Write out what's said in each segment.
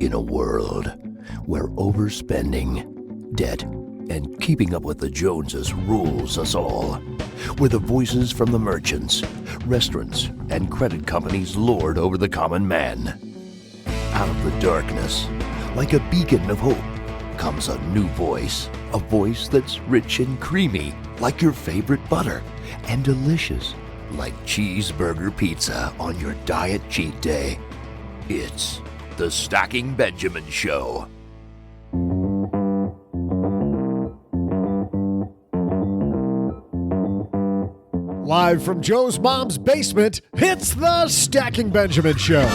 In a world where overspending, debt, and keeping up with the Joneses rules us all, where the voices from the merchants, restaurants, and credit companies lord over the common man. Out of the darkness, like a beacon of hope, comes a new voice. A voice that's rich and creamy, like your favorite butter, and delicious, like cheeseburger pizza on your diet cheat day. It's the Stacking Benjamin Show. Live from Joe's mom's basement, it's the Stacking Benjamin Show.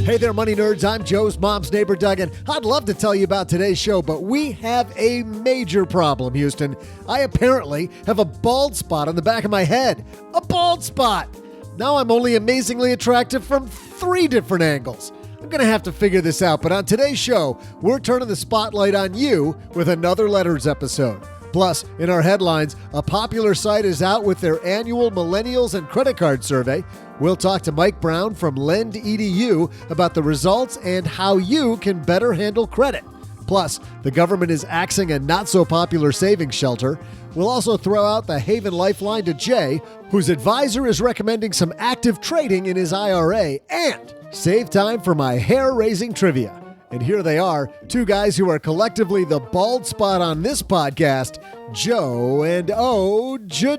Hey there, money nerds. I'm Joe's mom's neighbor, Doug, and I'd love to tell you about today's show, but we have a major problem, Houston. I apparently have a bald spot on the back of my head. A bald spot! Now I'm only amazingly attractive from 3 different angles. I'm going to have to figure this out, but on today's show, we're turning the spotlight on you with another Letters episode. Plus, in our headlines, a popular site is out with their annual millennials and credit card survey. We'll talk to Mike Brown from LendEDU about the results and how you can better handle credit. Plus, the government is axing a not-so-popular savings shelter. We'll also throw out the Haven Lifeline to Jay, whose advisor is recommending some active trading in his IRA, and save time for my hair-raising trivia. And here they are, 2 guys who are collectively the bald spot on this podcast, Joe and O-G.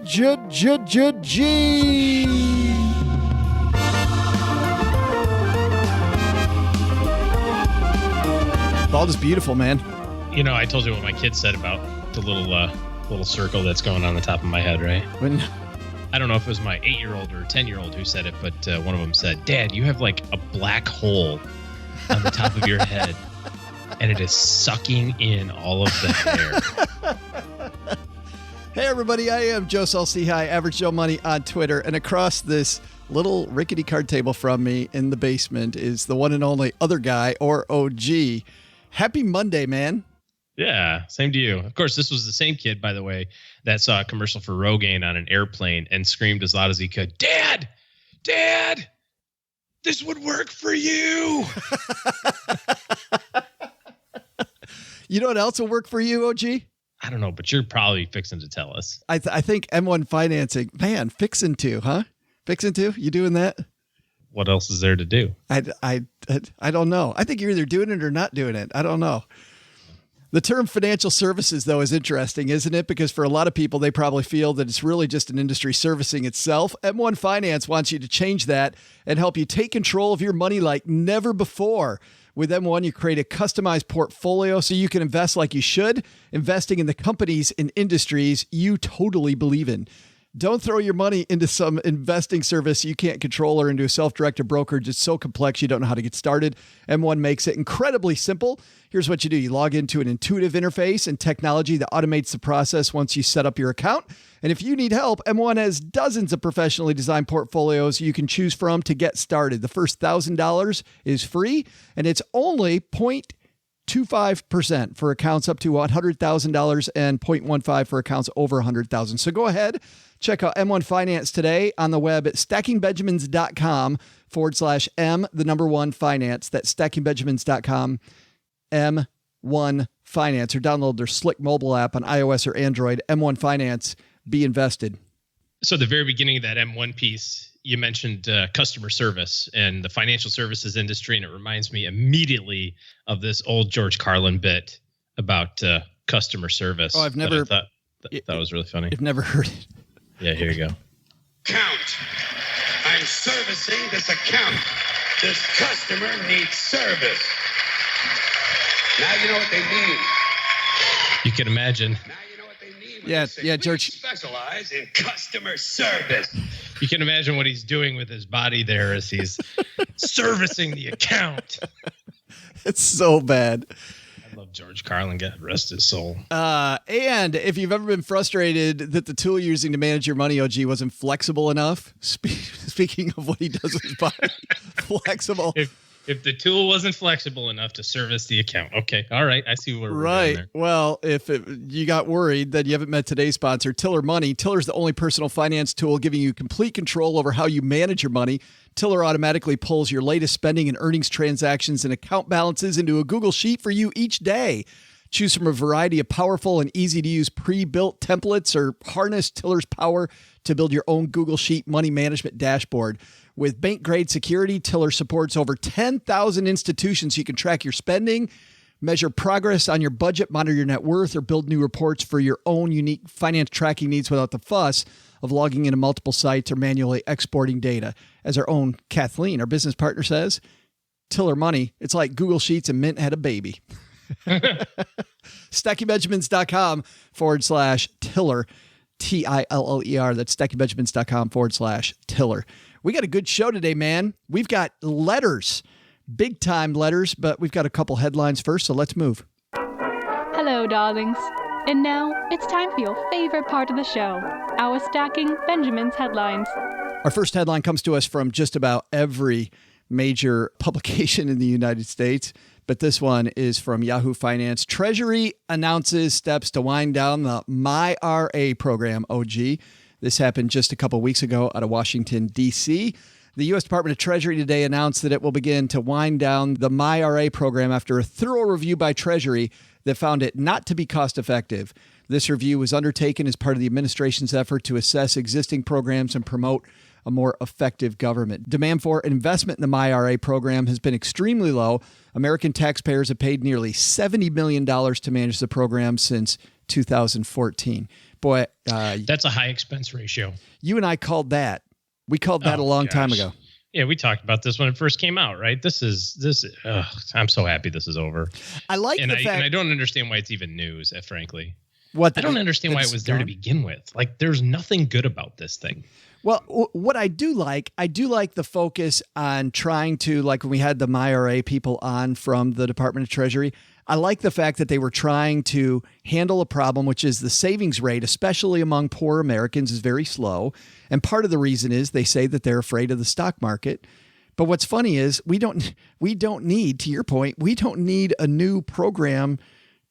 Bald is beautiful, man. You know, I told you what my kid said about the little circle that's going on the top of my head, right? I don't know if it was my 8-year-old or 10-year-old who said it, but one of them said, "Dad, you have like a black hole on the top of your head, and it is sucking in all of the hair." Hey, everybody. I am Joe Saul-Sehy, Average Joe Money on Twitter, and across this little rickety card table from me in the basement is the one and only other guy, or OG. Happy Monday, man. Yeah, same to you. Of course, this was the same kid, by the way, that saw a commercial for Rogaine on an airplane and screamed as loud as he could, "Dad! Dad! This would work for you." You know what else will work for you, OG? I don't know, but you're probably fixing to tell us. I think M1 financing. Man, fixing to, huh? Fixing to? You doing that? What else is there to do? I don't know. I think you're either doing it or not doing it. I don't know. The term financial services, though, is interesting, isn't it? Because for a lot of people, they probably feel that it's really just an industry servicing itself. M1 Finance wants you to change that and help you take control of your money like never before. With M1, you create a customized portfolio so you can invest like you should, investing in the companies and industries you totally believe in. Don't throw your money into some investing service you can't control or into a self-directed brokerage. It's so complex you don't know how to get started. M1 makes it incredibly simple. Here's what you do. You log into an intuitive interface and technology that automates the process once you set up your account. And if you need help, M1 has dozens of professionally designed portfolios you can choose from to get started. The first $1,000 is free, and it's only 0.25% for accounts up to $100,000 and 0.15% for accounts over $100,000. So go ahead. Check out M1 Finance today on the web at stackingbenjamins.com/M, the number 1 finance. That's stackingbenjamins.com, M1 Finance, or download their slick mobile app on iOS or Android. M1 Finance, be invested. So at the very beginning of that M1 piece, you mentioned customer service and the financial services industry, and it reminds me immediately of this old George Carlin bit about customer service. Oh, I've never... That was really funny. I've never heard it. Yeah, here you go. Count. I'm servicing this account. This customer needs service. Now you know what they mean. You can imagine. Now you know what they mean. Yeah, George. We specialize in customer service. You can imagine what he's doing with his body there as he's servicing the account. It's so bad. I love George Carlin. God rest his soul. And if you've ever been frustrated that the tool you're using to manage your money, OG, wasn't flexible enough, speaking of what he does with his body, flexible. If If the tool wasn't flexible enough to service the account. Okay. All right. I see where we're going there. Well, if you got worried that you haven't met today's sponsor, Tiller Money. Tiller's the only personal finance tool giving you complete control over how you manage your money. Tiller automatically pulls your latest spending and earnings transactions and account balances into a Google Sheet for you each day. Choose from a variety of powerful and easy-to-use pre-built templates or harness Tiller's power to build your own Google Sheet money management dashboard. With bank-grade security, Tiller supports over 10,000 institutions so you can track your spending, measure progress on your budget, monitor your net worth, or build new reports for your own unique finance tracking needs without the fuss of logging into multiple sites or manually exporting data. As our own Kathleen, our business partner, says, Tiller Money, it's like Google Sheets and Mint had a baby. StackyBenjamins.com/Tiller, Tiller. That's StackyBenjamins.com/Tiller. We got a good show today, man. We've got letters, big time letters, but we've got a couple headlines first, so let's move. Hello, darlings. And now it's time for your favorite part of the show, our Stacking Benjamins headlines. Our first headline comes to us from just about every major publication in the United States, but this one is from Yahoo Finance. Treasury announces steps to wind down the MyRA program, OG. This happened just a couple weeks ago out of Washington, D.C. The U.S. Department of Treasury today announced that it will begin to wind down the MyRA program after a thorough review by Treasury that found it not to be cost-effective. This review was undertaken as part of the administration's effort to assess existing programs and promote a more effective government. Demand for investment in the MyRA program has been extremely low. American taxpayers have paid nearly $70 million to manage the program since 2014. Boy, that's a high expense ratio. You and I called that. We called that a long time ago. Yeah, we talked about this when it first came out, right? I'm so happy this is over. I like the fact, and I don't understand why it's even news, frankly. I don't understand why it was there to begin with. Like, there's nothing good about this thing. Well, what I do like the focus on trying to, like when we had the MyRA people on from the Department of Treasury, I like the fact that they were trying to handle a problem, which is the savings rate, especially among poor Americans, is very slow. And part of the reason is they say that they're afraid of the stock market. But what's funny is we don't need, to your point, we don't need a new program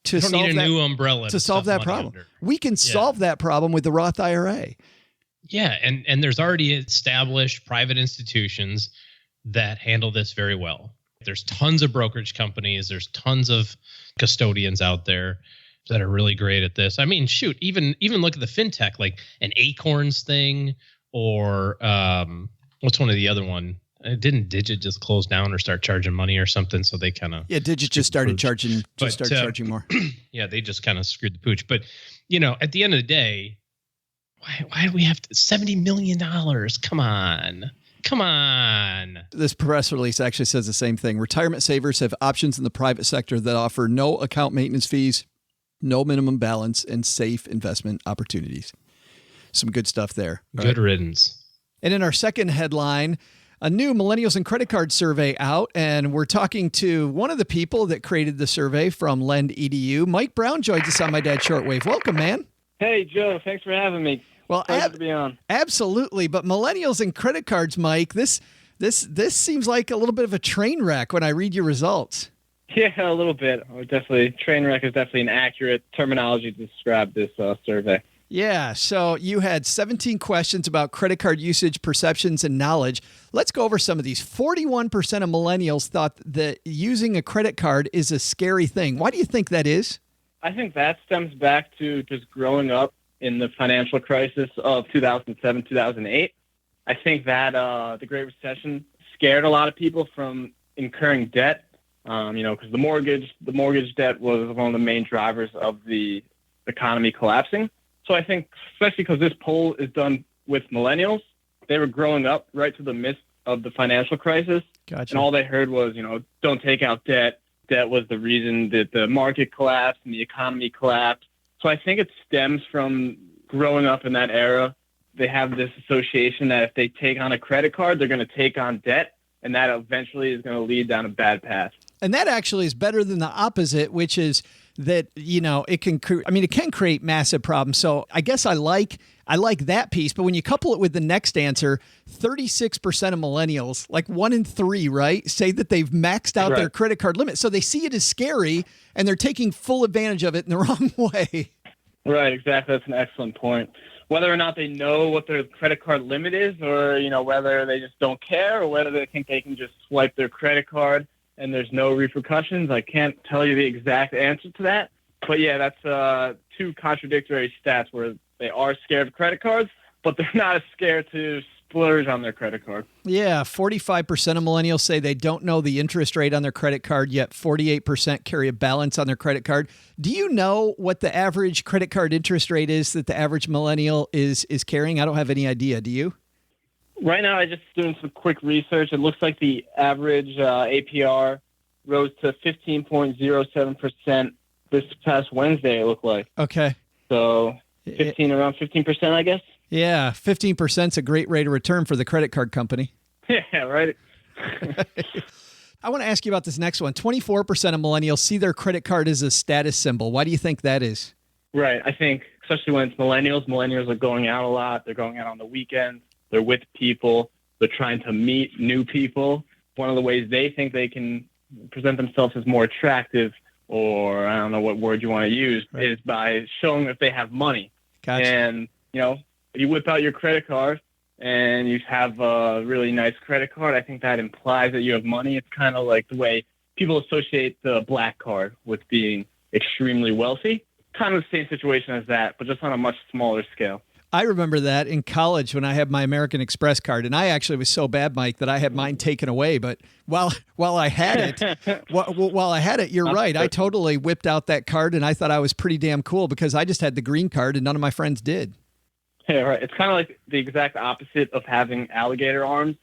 to solve that new umbrella to solve that problem. Under. We can solve that problem with the Roth IRA. Yeah, and there's already established private institutions that handle this very well. There's tons of brokerage companies. There's tons of custodians out there that are really great at this. I mean, shoot, even look at the fintech, like an Acorns thing, or what's one of the other one? Didn't Digit just close down or start charging money or something? So they kind of Digit just started charging more. Yeah, they just kind of screwed the pooch. But at the end of the day, why do we have $70 million? Come on. This press release actually says the same thing. Retirement savers have options in the private sector that offer no account maintenance fees, no minimum balance, and safe investment opportunities. Some good stuff there. Good riddance. And in our second headline, a new millennials and credit card survey out, and we're talking to one of the people that created the survey from LendEDU. Mike Brown joins us on My Dad's Shortwave. Welcome, man. Hey, Joe. Thanks for having me. Well, pleasure to be on. Absolutely. But millennials and credit cards, Mike, this seems like a little bit of a train wreck when I read your results. Yeah, a little bit. Definitely. Train wreck is definitely an accurate terminology to describe this survey. Yeah. So you had 17 questions about credit card usage, perceptions, and knowledge. Let's go over some of these. 41% of millennials thought that using a credit card is a scary thing. Why do you think that is? I think that stems back to just growing up in the financial crisis of 2007, 2008. I think that the Great Recession scared a lot of people from incurring debt, because the mortgage debt was one of the main drivers of the economy collapsing. So I think, especially because this poll is done with millennials, they were growing up right to the midst of the financial crisis. Gotcha. And all they heard was, don't take out debt. Debt was the reason that the market collapsed and the economy collapsed. So I think it stems from growing up in that era. They have this association that if they take on a credit card, they're going to take on debt, and that eventually is going to lead down a bad path. And that actually is better than the opposite, which is that, it can create massive problems. So I guess I like that piece. But when you couple it with the next answer, 36% of millennials, like 1 in 3, right, say that they've maxed out their credit card limit. So they see it as scary and they're taking full advantage of it in the wrong way. Right, exactly. That's an excellent point. Whether or not they know what their credit card limit is, or, whether they just don't care, or whether they think they can just swipe their credit card and there's no repercussions. I can't tell you the exact answer to that. But yeah, that's two contradictory stats where they are scared of credit cards, but they're not as scared to splurge on their credit card. Yeah, 45% of millennials say they don't know the interest rate on their credit card, yet 48% carry a balance on their credit card. Do you know what the average credit card interest rate is that the average millennial is carrying? I don't have any idea. Do you? Right now, I just doing some quick research. It looks like the average APR rose to 15.07% this past Wednesday, it looked like. Okay. So around 15%, I guess. Yeah, 15% is a great rate of return for the credit card company. Yeah, right. I want to ask you about this next one. 24% of millennials see their credit card as a status symbol. Why do you think that is? Right. I think, especially when it's millennials are going out a lot. They're going out on the weekends. They're with people. They're trying to meet new people. One of the ways they think they can present themselves as more attractive, or I don't know what word you want to use, is by showing that they have money. Gotcha. And, you whip out your credit card and you have a really nice credit card. I think that implies that you have money. It's kind of like the way people associate the black card with being extremely wealthy. Kind of the same situation as that, but just on a much smaller scale. I remember that in college when I had my American Express card, and I actually was so bad, Mike, that I had mine taken away. But while I had it, you're right. I totally whipped out that card, and I thought I was pretty damn cool because I just had the green card, and none of my friends did. Yeah, right. It's kind of like the exact opposite of having alligator arms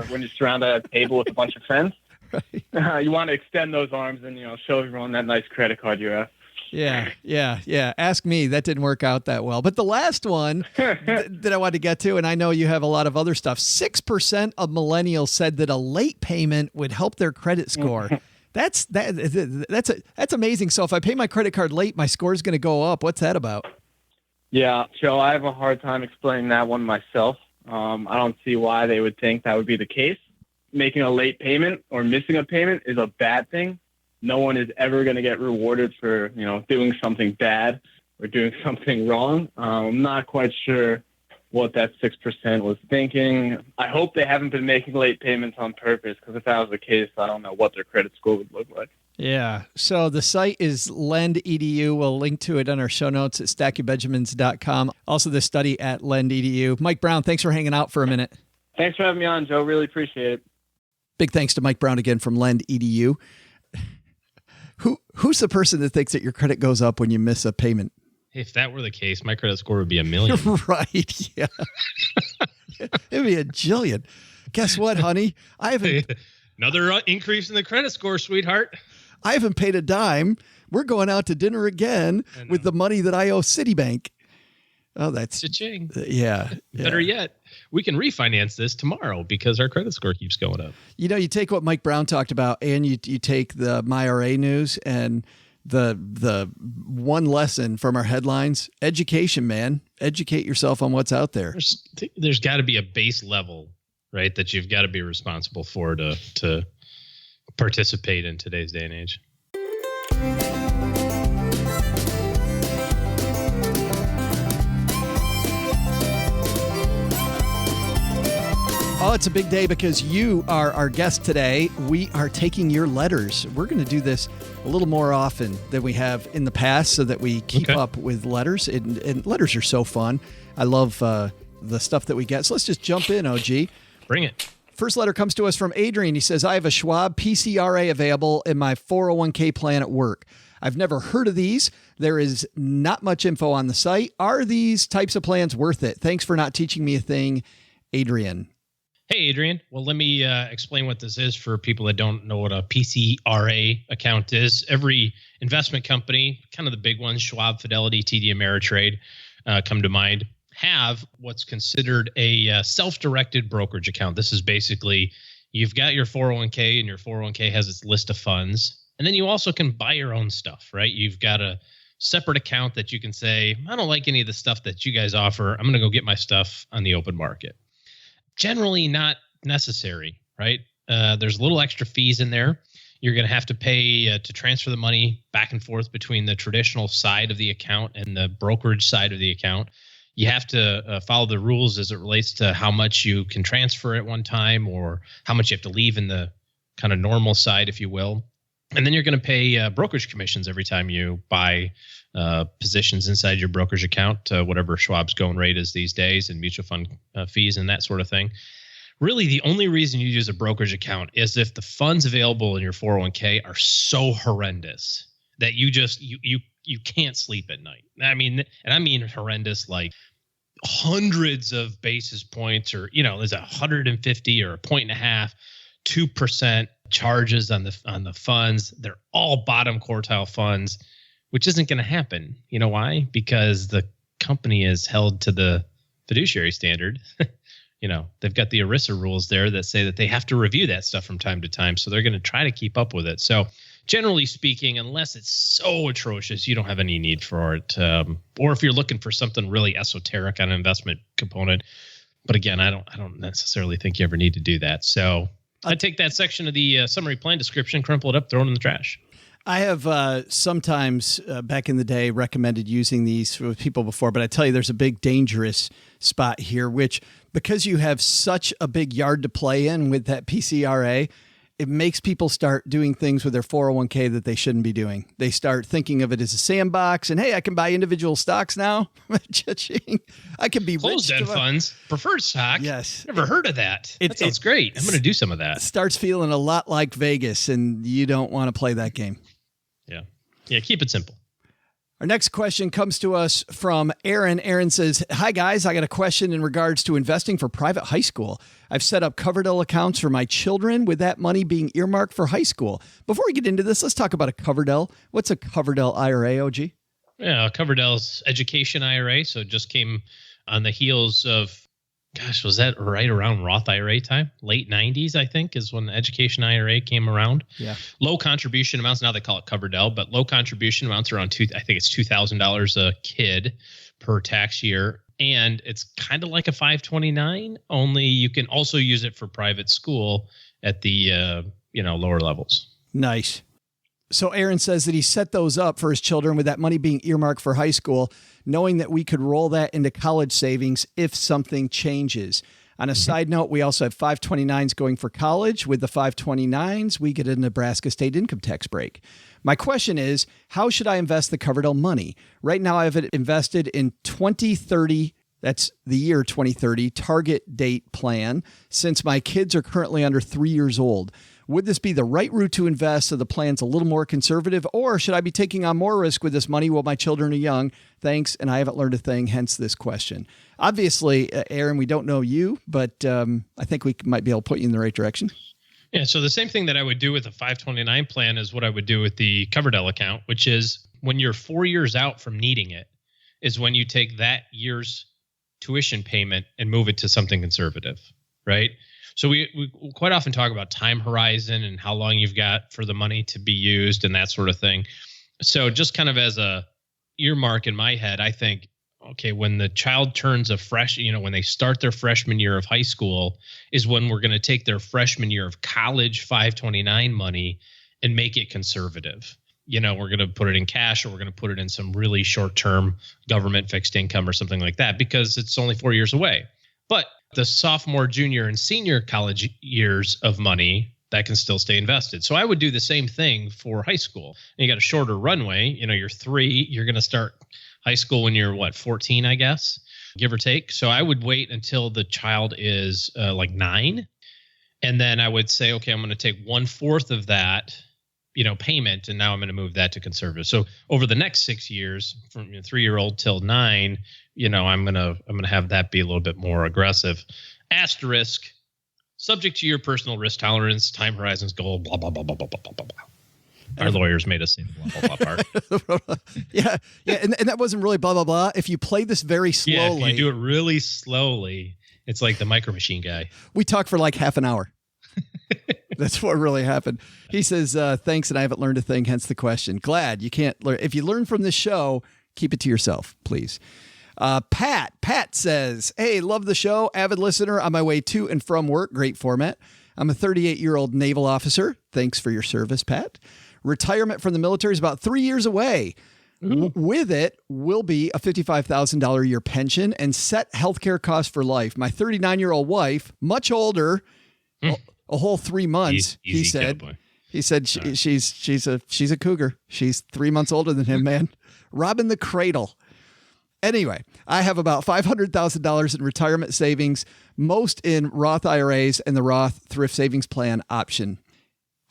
when you're surrounded at a table with a bunch of friends. Right. You want to extend those arms and show everyone that nice credit card you have. Yeah. Ask me. That didn't work out that well. But the last one that I wanted to get to, and I know you have a lot of other stuff, 6% of millennials said that a late payment would help their credit score. That's amazing. So if I pay my credit card late, my score is going to go up. What's that about? Yeah, Joe, I have a hard time explaining that one myself. I don't see why they would think that would be the case. Making a late payment or missing a payment is a bad thing. No one is ever going to get rewarded for, doing something bad or doing something wrong. I'm not quite sure what that 6% was thinking. I hope they haven't been making late payments on purpose, because if that was the case, I don't know what their credit score would look like. Yeah. So the site is LendEDU. We'll link to it on our show notes at stackingbenjamins.com. Also the study at LendEDU. Mike Brown, thanks for hanging out for a minute. Thanks for having me on, Joe. Really appreciate it. Big thanks to Mike Brown again from LendEDU. Who's the person that thinks that your credit goes up when you miss a payment? If that were the case, my credit score would be 1 million. Right. Yeah. It'd be a jillion. Guess what, honey? Another increase in the credit score, sweetheart. I haven't paid a dime. We're going out to dinner again with the money that I owe Citibank. Oh, that's cha-ching. Yeah. Better yet, we can refinance this tomorrow because our credit score keeps going up. You take what Mike Brown talked about, and you take the MyRA news, and the one lesson from our headlines: education, man. Educate yourself on what's out there. There's got to be a base level, right, that you've got to be responsible for to participate in today's day and age. Oh, it's a big day because you are our guest today. We are taking your letters. We're going to do this a little more often than we have in the past so that we keep up with letters. And letters are so fun. I love the stuff that we get. So let's just jump in, OG. Bring it. First letter comes to us from Adrian. He says, I have a Schwab PCRA available in my 401k plan at work. I've never heard of these. There is not much info on the site. Are these types of plans worth it? Thanks for not teaching me a thing, Adrian. Hey, Adrian. Well, let me explain what this is for people that don't know what a PCRA account is. Every investment company, kind of the big ones, Schwab, Fidelity, TD Ameritrade, come to mind, have what's considered a self-directed brokerage account. This is basically, you've got your 401k, and your 401k has its list of funds, And then you also can buy your own stuff, right? You've got a separate account that you can say, I don't like any of the stuff that you guys offer. I'm going to go get my stuff on the open market. Generally not necessary, right? There's little extra fees in there. You're going to have to pay to transfer the money back and forth between the traditional side of the account and the brokerage side of the account. You have to follow the rules as it relates to how much you can transfer at one time or how much you have to leave in the kind of normal side, if you will. And then you're going to pay brokerage commissions every time you buy positions inside your brokerage account, whatever Schwab's going rate is these days, and mutual fund fees and that sort of thing. Really, the only reason you use a brokerage account is if the funds available in your 401k are so horrendous that you just you can't sleep at night. I mean horrendous, like hundreds of basis points, or there's 150 or 1.5%, 2% charges on the funds. They're all bottom quartile funds, which isn't going to happen. You know why? Because the company is held to the fiduciary standard. They've got the ERISA rules there that say that they have to review that stuff from time to time. So they're going to try to keep up with it. So generally speaking, unless it's so atrocious, you don't have any need for it. Or if you're looking for something really esoteric on an investment component. But again, I don't necessarily think you ever need to do that. So I'd take that section of the summary plan description, crumple it up, throw it in the trash. I have sometimes back in the day recommended using these with people before, but I tell you, there's a big dangerous spot here, which because you have such a big yard to play in with that PCRA, it makes people start doing things with their 401k that they shouldn't be doing. They start thinking of it as a sandbox and, hey, I can buy individual stocks now. I can be closed-end funds, preferred stock. Yes. Never heard of that. That sounds great. I'm going to do some of that. Starts feeling a lot like Vegas, and you don't want to play that game. Yeah, keep it simple. Our next question comes to us from Aaron. Aaron says, hi, guys. I got a question in regards to investing for private high school. I've set up Coverdell accounts for my children with that money being earmarked for high school. Before we get into this, let's talk about a Coverdell. What's a Coverdell IRA, OG? Yeah, Coverdell's education IRA. So it just came on the heels of, was that right around Roth IRA time? Late 90s, I think, is when the education IRA came around. Yeah. Low contribution amounts. Now they call it Coverdell, but low contribution amounts are around I think it's $2,000 a kid per tax year. And it's kind of like a 529, only you can also use it for private school at the lower levels. Nice. So Aaron says that he set those up for his children with that money being earmarked for high school, knowing that we could roll that into college savings if something changes. On a side note, we also have 529s going for college. With the 529s, we get a Nebraska state income tax break. My question is, how should I invest the Coverdell money? Right now, I have it invested in 2030. That's the year 2030 target date plan, since my kids are currently under 3 years old. Would this be the right route to invest so the plan's a little more conservative, or should I be taking on more risk with this money while my children are young? Thanks, and I haven't learned a thing, hence this question. Obviously, Aaron, we don't know you, but I think we might be able to put you in the right direction. Yeah, so the same thing that I would do with a 529 plan is what I would do with the Coverdell account, which is when you're 4 years out from needing it, is when you take that year's tuition payment and move it to something conservative, right? So we quite often talk about time horizon and how long you've got for the money to be used and that sort of thing. So just kind of as a earmark in my head, I think, okay, when the child turns when they start their freshman year of high school is when we're going to take their freshman year of college 529 money and make it conservative. We're going to put it in cash, or we're going to put it in some really short-term government fixed income or something like that, because it's only 4 years away. But the sophomore, junior, and senior college years of money, that can still stay invested. So I would do the same thing for high school. And you got a shorter runway. You're 3. You're going to start high school when you're 14, I guess, give or take. So I would wait until the child is 9. And then I would say, okay, I'm going to take 1/4 of that, payment, and now I'm going to move that to conservative. So over the next 6 years, from 3-year-old till 9, I'm going to have that be a little bit more aggressive. Asterisk, subject to your personal risk tolerance, time horizons, goal, blah, blah, blah, blah, blah, blah, blah, blah. Our lawyers made us say the blah, blah, blah part. Yeah. And that wasn't really blah, blah, blah. If you play this very slowly. Yeah, if you do it really slowly, it's like the Micro Machine guy. We talk for like half an hour. That's what really happened. He says, thanks, and I haven't learned a thing, hence the question. Glad you can't learn. If you learn from this show, keep it to yourself, please. Pat says, hey, love the show. Avid listener on my way to and from work. Great format. I'm a 38-year-old naval officer. Thanks for your service, Pat. Retirement from the military is about 3 years away. With it will be a $55,000 a year pension and set healthcare costs for life. My 39-year-old wife, much older, a whole 3 months. He said she's a cougar. She's 3 months older than him, man. Robbing the cradle. Anyway, I have about $500,000 in retirement savings, most in Roth IRAs and the Roth Thrift Savings Plan option.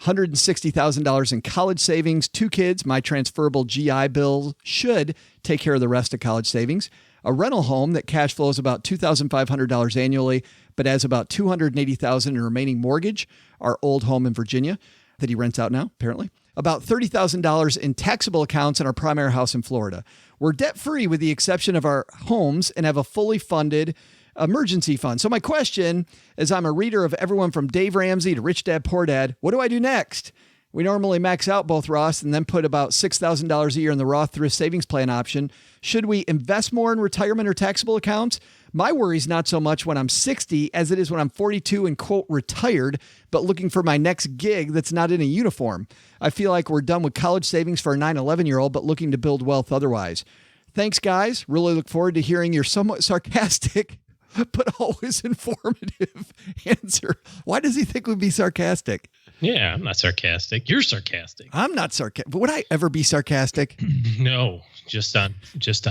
$160,000 in college savings, 2 kids, my transferable GI Bill should take care of the rest of college savings. A rental home that cash flows about $2,500 annually, but has about $280,000 in remaining mortgage, our old home in Virginia that he rents out now, apparently. About $30,000 in taxable accounts in our primary house in Florida. We're debt-free with the exception of our homes and have a fully funded emergency fund. So my question is, I'm a reader of everyone from Dave Ramsey to Rich Dad Poor Dad. What do I do next? We normally max out both Roths and then put about $6,000 a year in the Roth Thrift Savings Plan option. Should we invest more in retirement or taxable accounts? My worry is not so much when I'm 60 as it is when I'm 42 and, quote, retired, but looking for my next gig that's not in a uniform. I feel like we're done with college savings for a 9-11-year-old, but looking to build wealth otherwise. Thanks, guys. Really look forward to hearing your somewhat sarcastic but always informative answer. Why does he think we'd be sarcastic? Yeah, I'm not sarcastic. You're sarcastic. I'm not sarcastic. Would I ever be sarcastic? No, just on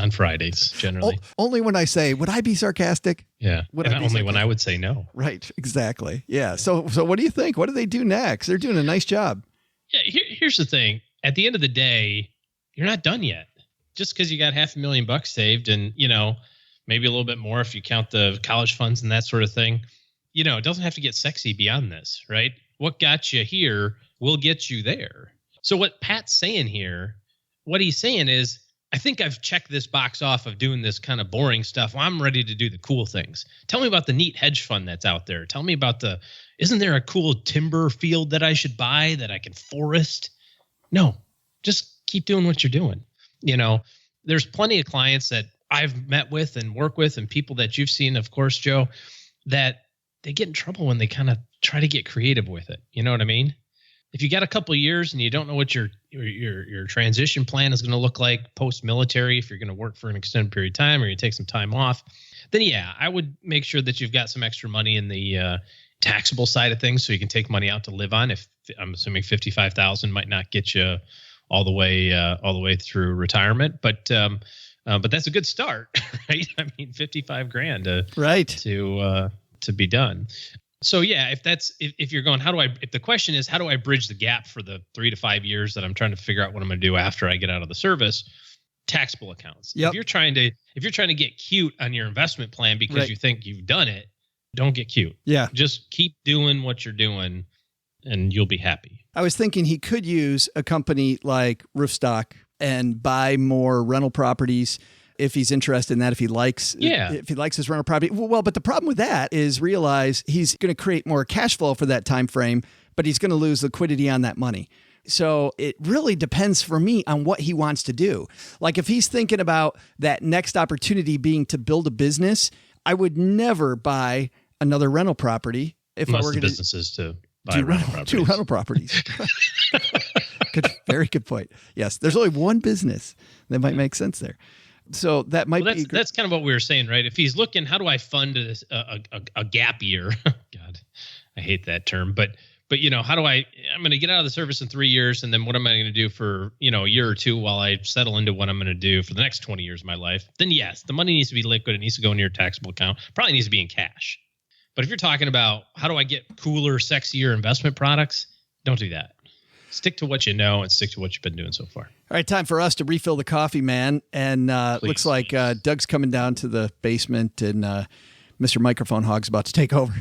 Fridays generally. Only when I say, would I be sarcastic? Yeah, only when I would say no. Right, exactly. Yeah. So what do you think? What do they do next? They're doing a nice job. Yeah. Here's the thing. At the end of the day, you're not done yet. Just because you got $500,000 saved, and maybe a little bit more if you count the college funds and that sort of thing. It doesn't have to get sexy beyond this, right? What got you here will get you there. So what Pat's saying here, what he's saying is, I think I've checked this box off of doing this kind of boring stuff. Well, I'm ready to do the cool things. Tell me about the neat hedge fund that's out there. Tell me about isn't there a cool timber field that I should buy that I can forest? No, just keep doing what you're doing. There's plenty of clients that I've met with and work with, and people that you've seen, of course, Joe, that they get in trouble when they kind of try to get creative with it. You know what I mean? If you got a couple of years and you don't know what your transition plan is going to look like post-military, if you're going to work for an extended period of time or you take some time off, then yeah, I would make sure that you've got some extra money in the taxable side of things so you can take money out to live on. If I'm assuming $55,000 might not get you all the way through retirement, but that's a good start, right? I mean, $55,000 to be done. So yeah, if you're going, if the question is, how do I bridge the gap for the 3 to 5 years that I'm trying to figure out what I'm going to do after I get out of the service, taxable accounts. Yep. If you're trying to get cute on your investment plan because you think you've done it, don't get cute. Yeah. Just keep doing what you're doing and you'll be happy. I was thinking he could use a company like Roofstock and buy more rental properties if he's interested in that, if he likes his rental property. Well, but the problem with that is realize he's going to create more cash flow for that time frame, but he's going to lose liquidity on that money. So it really depends for me on what he wants to do. Like if he's thinking about that next opportunity being to build a business, I would never buy another rental property if I were going to businesses to buy two rental properties. Very good point. Yes, there's only one business that might make sense there. So that might be. That's kind of what we were saying, right? If he's looking, how do I fund this a gap year? God, I hate that term, but how do I'm going to get out of the service in 3 years, and then what am I going to do for a year or two while I settle into what I'm going to do for the next 20 years of my life? Then yes, the money needs to be liquid. It needs to go into your taxable account. Probably needs to be in cash. But if you're talking about how do I get cooler, sexier investment products, don't do that. Stick to what you know and stick to what you've been doing so far. All right, time for us to refill the coffee, man. And looks like Doug's coming down to the basement and Mr. Microphone Hog's about to take over.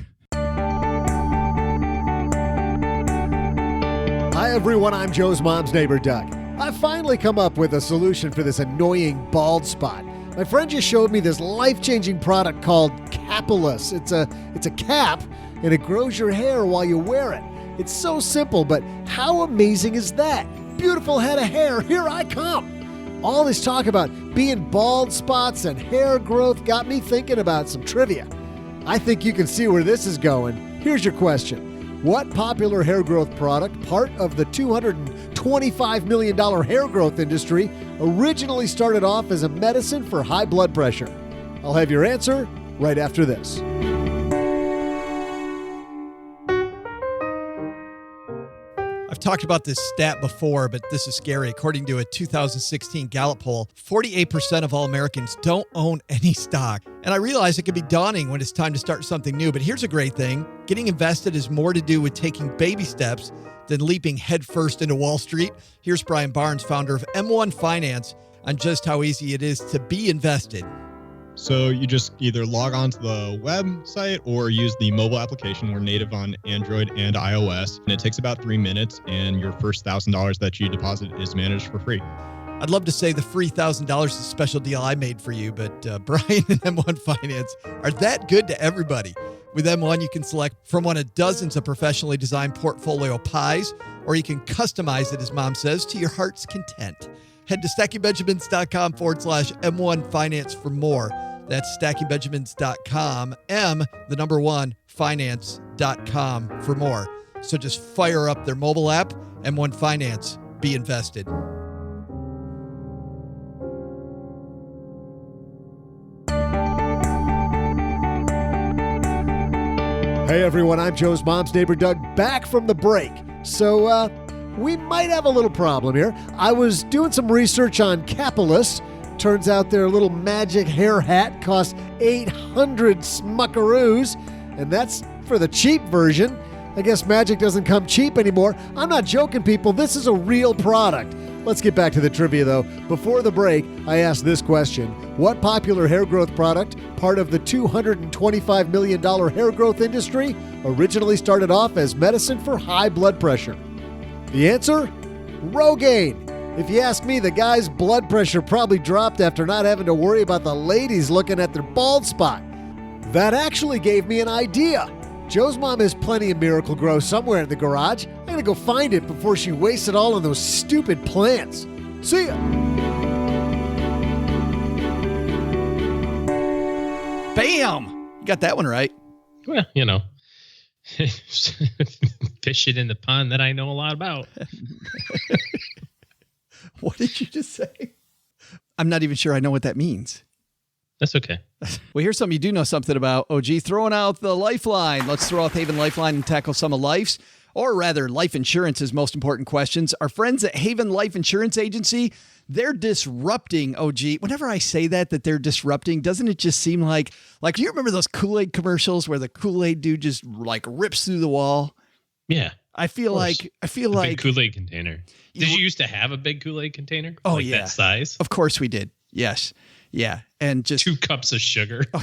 Hi, everyone. I'm Joe's mom's neighbor, Doug. I've finally come up with a solution for this annoying bald spot. My friend just showed me this life-changing product called Capulus. It's a cap, and it grows your hair while you wear it. It's so simple, but how amazing is that? Beautiful head of hair, here I come. All this talk about being bald spots and hair growth got me thinking about some trivia. I think you can see where this is going. Here's your question. What popular hair growth product, part of the $225 million hair growth industry, originally started off as a medicine for high blood pressure? I'll have your answer right after this. I've talked about this stat before, but this is scary. According to a 2016 Gallup poll, 48% of all Americans don't own any stock. And I realize it can be daunting when it's time to start something new, but here's a great thing. Getting invested has more to do with taking baby steps than leaping headfirst into Wall Street. Here's Brian Barnes, founder of M1 Finance, on just how easy it is to be invested. So you just either log on to the website or use the mobile application. We're native on Android and iOS, and it takes about 3 minutes, and your first $1,000 that you deposit is managed for free. I'd love to say the free $1,000 is a special deal I made for you, but Brian and M1 Finance are that good to everybody. With M1, you can select from one of dozens of professionally designed portfolio pies, or you can customize it, as Mom says, to your heart's content. Head to stackingbenjamins.com/M1 Finance for more. That's stackingbenjamins.com, finance.com for more. So just fire up their mobile app, M1 Finance, be invested. Hey everyone, I'm Joe's mom's neighbor Doug, back from the break. So we might have a little problem here. I was doing some research on Capulus. Turns out their little magic hair hat costs 800 smuckaroos, and that's for the cheap version. I guess magic doesn't come cheap anymore. I'm not joking, people. This is a real product. Let's get back to the trivia, though. Before the break, I asked this question. What popular hair growth product, part of the $225 million hair growth industry, originally started off as medicine for high blood pressure? The answer? Rogaine. If you ask me, the guy's blood pressure probably dropped after not having to worry about the ladies looking at their bald spot. That actually gave me an idea. Joe's mom has plenty of Miracle Grow somewhere in the garage. I'm going to go find it before she wastes it all on those stupid plants. See ya. Bam! You got that one right. Well, fishing in the pond that I know a lot about. What did you just say? I'm not even sure I know what that means. That's okay. Well, here's something you do know something about. OG, throwing out the lifeline. Let's throw out the Haven Lifeline and tackle some of life's, or rather life insurance's most important questions. Our friends at Haven Life Insurance Agency, they're disrupting, OG. Whenever I say that they're disrupting, doesn't it just seem like do you remember those Kool-Aid commercials where the Kool-Aid dude just rips through the wall? Yeah. I feel like big Kool-Aid container. Did you used to have a big Kool-Aid container? Oh, like yeah. That size? Of course we did. Yes. Yeah. And just 2 cups of sugar. Oh,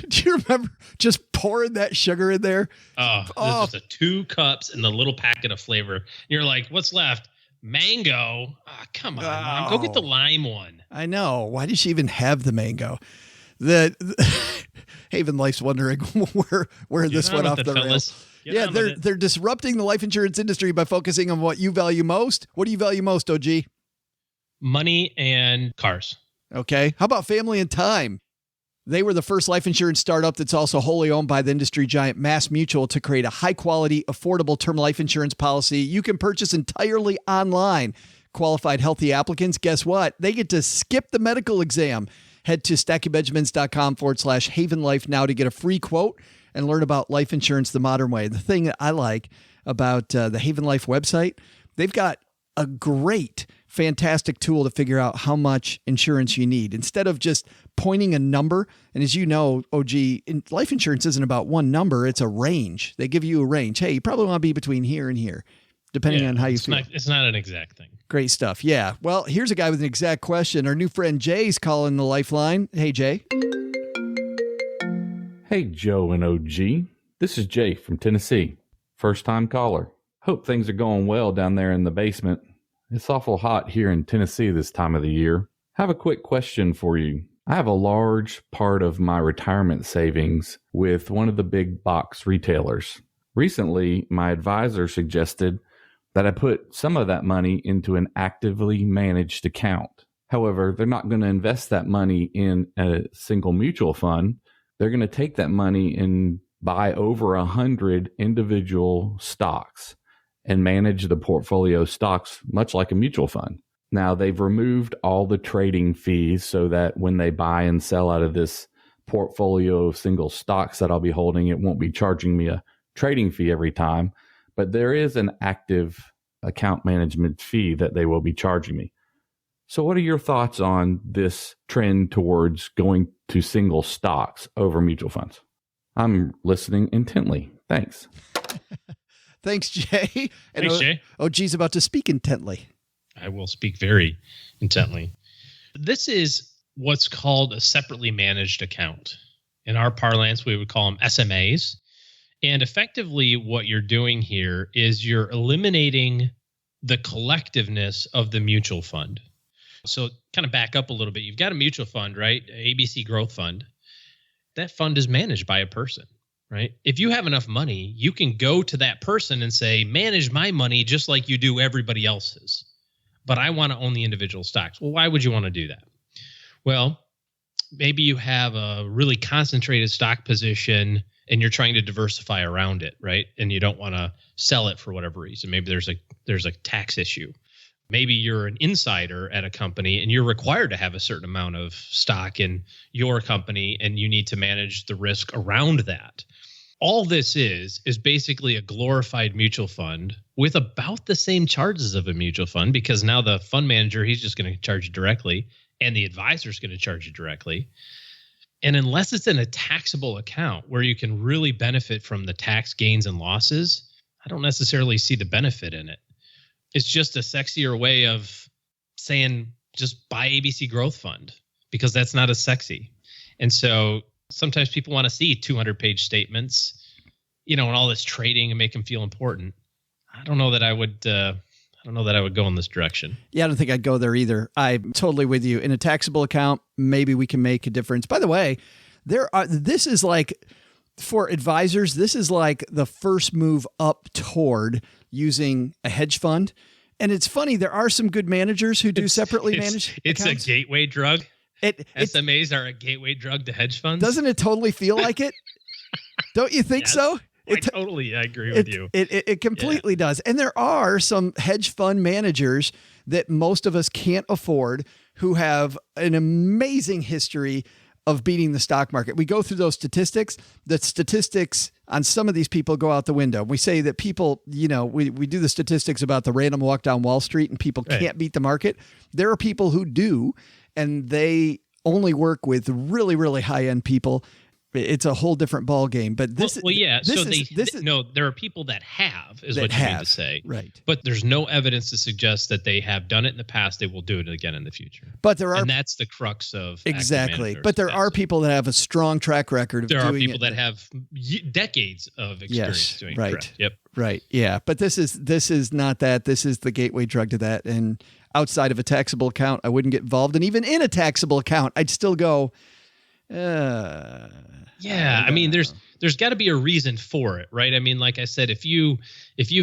do you remember just pouring that sugar in there? Oh. Just 2 cups and the little packet of flavor. And you're like, what's left? Mango? Oh, come on, Mom. Go get the lime one. I know. Why did she even have the mango? The Haven Life's wondering where this went off the rails. Yeah, they're disrupting the life insurance industry by focusing on what you value most. What do you value most, OG? Money and cars. Okay. How about family and time? They were the first life insurance startup that's also wholly owned by the industry giant MassMutual to create a high-quality, affordable term life insurance policy you can purchase entirely online. Qualified healthy applicants, guess what? They get to skip the medical exam. Head to stackingbenjamins.com/Haven Life now to get a free quote and learn about life insurance the modern way. The thing that I like about the Haven Life website, they've got a great, fantastic tool to figure out how much insurance you need. Instead of just pointing a number, and as you know, OG, life insurance isn't about one number, it's a range. They give you a range. Hey, you probably want to be between here and here, depending on how you feel. It's not an exact thing. Great stuff. Yeah. Well, here's a guy with an exact question. Our new friend Jay's calling the lifeline. Hey, Jay. Hey, Joe and OG. This is Jay from Tennessee. First-time caller. Hope things are going well down there in the basement. It's awful hot here in Tennessee this time of the year. I have a quick question for you. I have a large part of my retirement savings with one of the big box retailers. Recently, my advisor suggested that I put some of that money into an actively managed account. However, they're not going to invest that money in a single mutual fund. They're going to take that money and buy over 100 individual stocks and manage the portfolio stocks much like a mutual fund. Now, they've removed all the trading fees so that when they buy and sell out of this portfolio of single stocks that I'll be holding, it won't be charging me a trading fee every time. But there is an active account management fee that they will be charging me. So what are your thoughts on this trend towards going to single stocks over mutual funds? I'm listening intently. Thanks. Thanks, Jay. And Thanks, Jay. OG's about to speak intently. I will speak very intently. This is what's called a separately managed account. In our parlance, we would call them SMAs. And effectively, what you're doing here is you're eliminating the collectiveness of the mutual fund. So kind of back up a little bit. You've got a mutual fund, right? ABC Growth Fund. That fund is managed by a person, right? If you have enough money, you can go to that person and say, manage my money just like you do everybody else's. But I want to own the individual stocks. Well, why would you want to do that? Well, maybe you have a really concentrated stock position and you're trying to diversify around it, right? And you don't want to sell it for whatever reason. Maybe there's a tax issue. Maybe you're an insider at a company and you're required to have a certain amount of stock in your company and you need to manage the risk around that. All this is basically a glorified mutual fund with about the same charges of a mutual fund, because now the fund manager, he's just going to charge you directly and the advisor is going to charge you directly. And unless it's in a taxable account where you can really benefit from the tax gains and losses, I don't necessarily see the benefit in it. It's just a sexier way of saying just buy ABC Growth Fund, because that's not as sexy. And so sometimes people want to see 200-page statements, and all this trading and make them feel important. I don't know that I would go in this direction. Yeah, I don't think I'd go there either. I'm totally with you. In a taxable account, maybe we can make a difference. By the way, this is like, for advisors, this is like the first move up toward using a hedge fund. And it's funny, there are some good managers who do separately managed accounts. It's a gateway drug. SMAs are a gateway drug to hedge funds. Doesn't it totally feel like it? Don't you think so? I agree with you. It completely does. And there are some hedge fund managers that most of us can't afford who have an amazing history of beating the stock market. We go through those statistics. The statistics on some of these people go out the window. We say that people, we do the statistics about the random walk down Wall Street and people can't beat the market. There are people who do, and they only work with really, really high-end people. It's a whole different ball game. But there are people that have, is what you mean to say. Right. But there's no evidence to suggest that they have done it in the past. They will do it again in the future. And that's the crux of exactly. But there are people that have a strong track record of doing it. There are people that have decades of experience doing it. Right. Correct. Yep. Right. Yeah. But this is not that. This is the gateway drug to that. And outside of a taxable account, I wouldn't get involved. And even in a taxable account, I'd still go, I mean, there's got to be a reason for it, right? I mean, like I said, if you've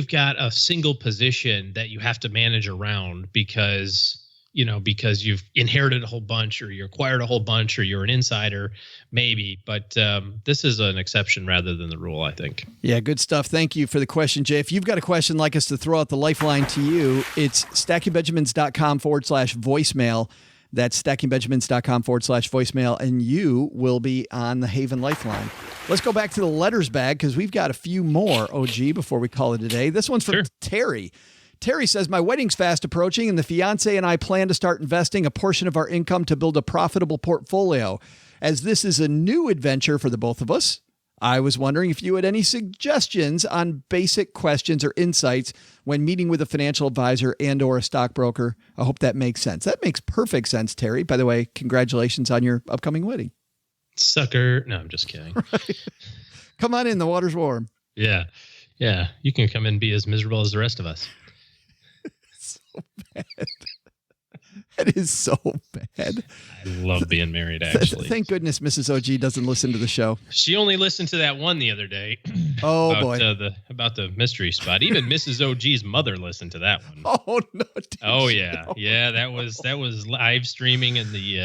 got a single position that you have to manage around because you've inherited a whole bunch or you acquired a whole bunch or you're an insider, maybe. But this is an exception rather than the rule, I think. Yeah, good stuff. Thank you for the question, Jay. If you've got a question like us to throw out the lifeline to you, it's stackingbenjamins.com/voicemail. That's stackingbenjamins.com/voicemail, and you will be on the Haven Lifeline. Let's go back to the letters bag because we've got a few more, OG, before we call it a day. This one's from Terry. Terry says, my wedding's fast approaching, and the fiance and I plan to start investing a portion of our income to build a profitable portfolio. As this is a new adventure for the both of us, I was wondering if you had any suggestions on basic questions or insights when meeting with a financial advisor and or a stockbroker. I hope that makes sense. That makes perfect sense, Terry. By the way, congratulations on your upcoming wedding. Sucker. No, I'm just kidding. Right. Come on in. The water's warm. Yeah. Yeah. You can come in and be as miserable as the rest of us. So bad. That is so bad. I love being married, actually. Thank goodness Mrs. OG doesn't listen to the show. She only listened to that one the other day. Oh, about, boy. About the mystery spot. Even Mrs. OG's mother listened to that one. Oh, no. Oh, yeah. Yeah, that was live streaming in the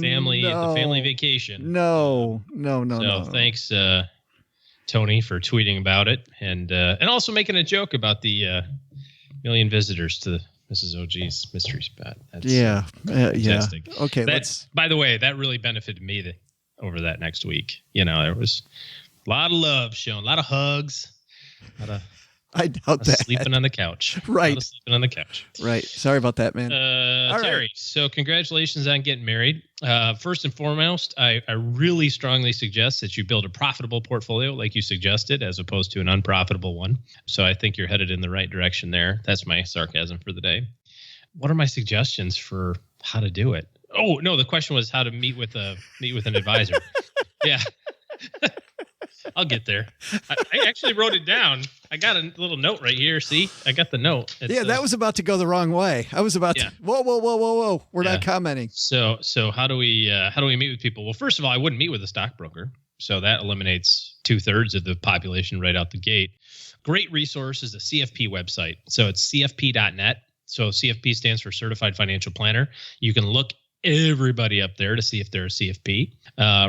family vacation. No. So thanks, Tony, for tweeting about it and also making a joke about the million visitors to Mrs. OG's mystery spot. That's fantastic. Yeah. Okay, by the way, that really benefited me over that next week. There was a lot of love shown, a lot of hugs, I doubt that. Sleeping on the couch. Right. Sleeping on the couch. Right. Sorry about that, man. All Terry, right. So congratulations on getting married. First and foremost, I really strongly suggest that you build a profitable portfolio like you suggested, as opposed to an unprofitable one. So I think you're headed in the right direction there. That's my sarcasm for the day. What are my suggestions for how to do it? Oh, no, the question was how to meet with an advisor. Yeah. I'll get there. I actually wrote it down. I got a little note right here. See, I got the note. That was about to go the wrong way. I was about to. Whoa! We're not commenting. So how do we meet with people? Well, first of all, I wouldn't meet with a stockbroker, so that eliminates 2/3 of the population right out the gate. Great resource is the CFP website. So it's cfp.net. So CFP stands for Certified Financial Planner. You can look everybody up there to see if they're a CFP.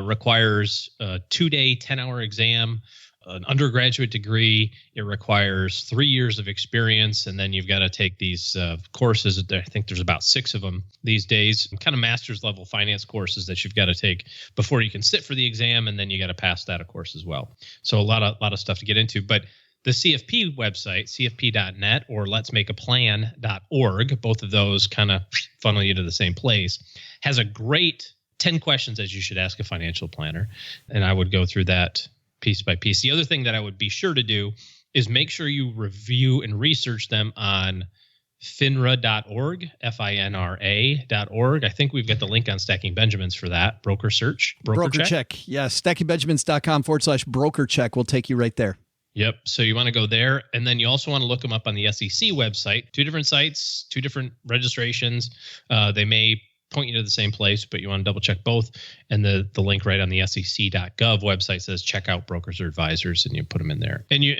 Requires a 2-day, 10-hour exam, an undergraduate degree. It requires 3 years of experience, and then you've got to take these courses. I think there's about 6 of them these days, kind of master's level finance courses that you've got to take before you can sit for the exam, and then you got to pass that, of course, as well. So a lot of stuff to get into, but the CFP website, cfp.net or letsmakeaplan.org, both of those kind of funnel you to the same place, has a great 10 questions that you should ask a financial planner. And I would go through that piece by piece. The other thing that I would be sure to do is make sure you review and research them on finra.org, FINRA.org. I think we've got the link on Stacking Benjamins for that. Broker check. Yes, stackingbenjamins.com/broker check will take you right there. Yep. So you want to go there. And then you also want to look them up on the SEC website. 2 different sites, 2 different registrations. They may point you to the same place, but you want to double check both. And the link right on the SEC.gov website says check out brokers or advisors, and you put them in there. And you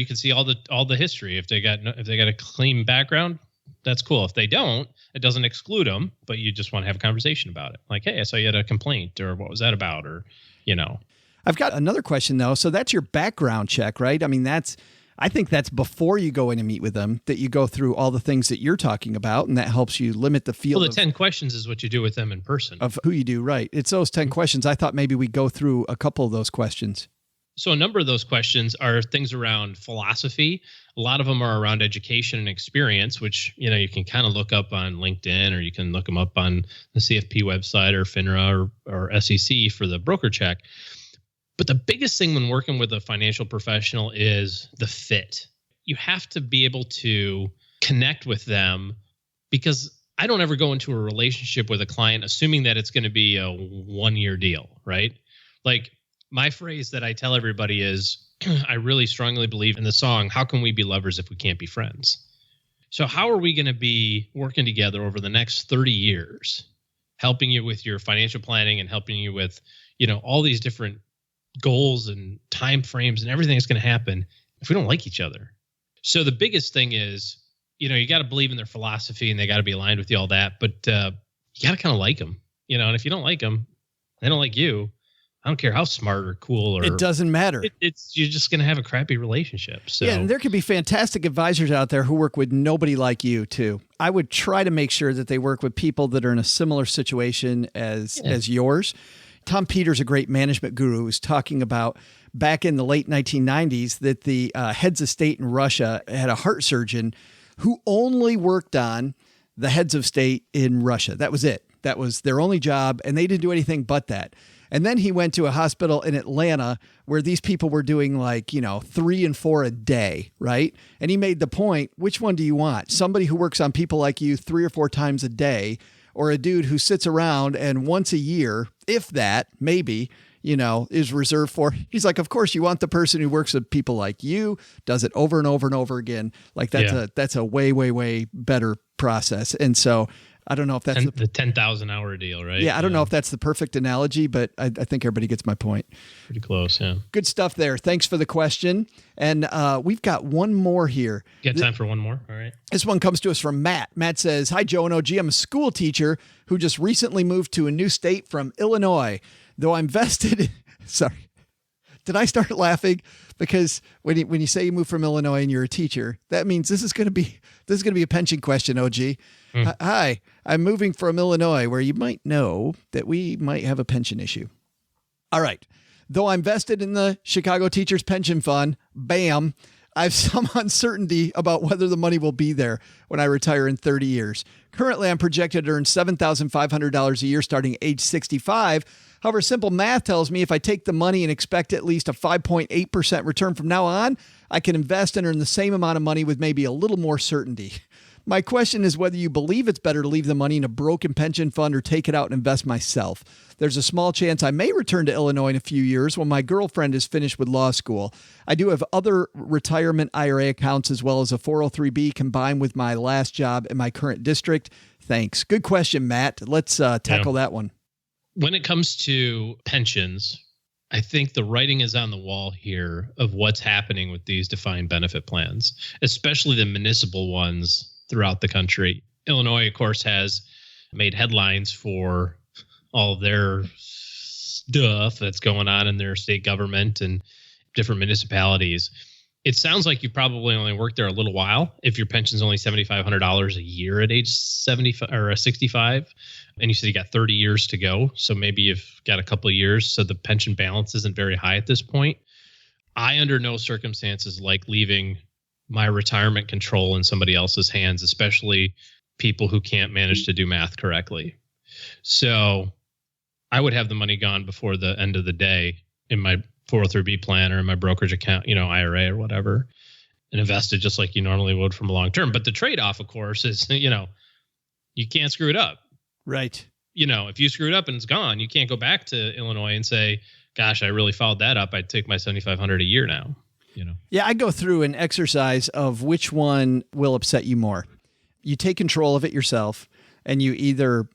can see all the history. If they got a clean background, that's cool. If they don't, it doesn't exclude them, but you just want to have a conversation about it. Like, hey, I saw you had a complaint, or what was that about? Or, I've got another question, though. So that's your background check, right? I mean, I think that's before you go in and meet with them, that you go through all the things that you're talking about, and that helps you limit the field. Well, the 10 questions is what you do with them in person. Of who you do, right. It's those 10 questions. I thought maybe we go through a couple of those questions. So a number of those questions are things around philosophy. A lot of them are around education and experience, which, you can kind of look up on LinkedIn, or you can look them up on the CFP website or FINRA or SEC for the broker check. But the biggest thing when working with a financial professional is the fit. You have to be able to connect with them, because I don't ever go into a relationship with a client assuming that it's going to be a 1-year deal, right? Like, my phrase that I tell everybody is, I really strongly believe in the song, how can we be lovers if we can't be friends? So how are we going to be working together over the next 30 years, helping you with your financial planning and helping you with, all these different goals and time frames and everything that's going to happen if we don't like each other? So the biggest thing is, you got to believe in their philosophy, and they got to be aligned with you, all that, but you got to kind of like them, and if you don't like them, they don't like you. I don't care how smart or cool or it doesn't matter. You're just going to have a crappy relationship. So. Yeah, and there could be fantastic advisors out there who work with nobody like you too. I would try to make sure that they work with people that are in a similar situation as yours. Tom Peters, a great management guru, was talking about back in the late 1990s that the heads of state in Russia had a heart surgeon who only worked on the heads of state in Russia. That was it. That was their only job, and they didn't do anything but that. And then he went to a hospital in Atlanta where these people were doing 3 and 4 a day, right? And he made the point, which one do you want? Somebody who works on people like you 3 or 4 times a day, or a dude who sits around and once a year, if that, maybe, is reserved for. He's like, of course you want the person who works with people like you, does it over and over and over again. Like that's a way, way, way better process. And so I don't know if that's the 10,000 hour deal, right? Yeah, I don't know if that's the perfect analogy, but I think everybody gets my point. Pretty close, yeah. Good stuff there. Thanks for the question. And we've got one more here. Got time for one more? All right. This one comes to us from Matt. Matt says, "Hi, Joe and OG. I'm a school teacher who just recently moved to a new state from Illinois. Though I'm vested..." Sorry. Did I start laughing? Because when you say you moved from Illinois and you're a teacher, that means this is going to be a pension question, OG. Hi, I'm moving from Illinois, where you might know that we might have a pension issue. All right. Though I'm vested in the Chicago Teachers Pension Fund, bam, I have some uncertainty about whether the money will be there when I retire in 30 years. Currently, I'm projected to earn $7,500 a year starting at age 65. However, simple math tells me if I take the money and expect at least a 5.8% return from now on, I can invest and earn the same amount of money with maybe a little more certainty. My question is whether you believe it's better to leave the money in a broken pension fund or take it out and invest myself. There's a small chance I may return to Illinois in a few years when my girlfriend is finished with law school. I do have other retirement IRA accounts as well as a 403B combined with my last job in my current district. Thanks. Good question, Matt. Let's tackle that one. When it comes to pensions, I think the writing is on the wall here of what's happening with these defined benefit plans, especially the municipal ones throughout the country. Illinois, of course, has made headlines for all of their stuff that's going on in their state government and different municipalities. It sounds like you probably only worked there a little while if your pension's only $7,500 a year at age 75 or 65. And you said you got 30 years to go. So maybe you've got a couple of years. So the pension balance isn't very high at this point. I, under no circumstances, like leaving my retirement control in somebody else's hands, especially people who can't manage to do math correctly. So I would have the money gone before the end of the day in my 403B plan or in my brokerage account, IRA or whatever, and invested just like you normally would from a long term. But the trade-off, of course, is, you can't screw it up. Right. If you screw it up and it's gone, you can't go back to Illinois and say, gosh, I really followed that up. I'd take my $7,500 a year now. Yeah, I go through an exercise of which one will upset you more. You take control of it yourself, and you either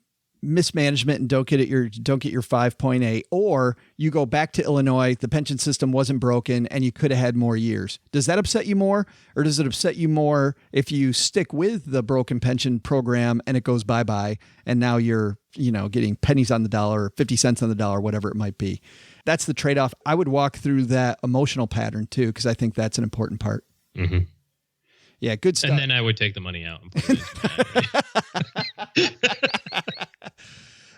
mismanagement and don't get your 5.8, or you go back to Illinois. The pension system wasn't broken, and you could have had more years. Does that upset you more, or does it upset you more if you stick with the broken pension program and it goes bye-bye, and now you're getting pennies on the dollar, or 50 cents on the dollar, whatever it might be? That's the trade-off. I would walk through that emotional pattern too, because I think that's an important part. Mm-hmm. Yeah, good stuff. And then I would take the money out and put it in.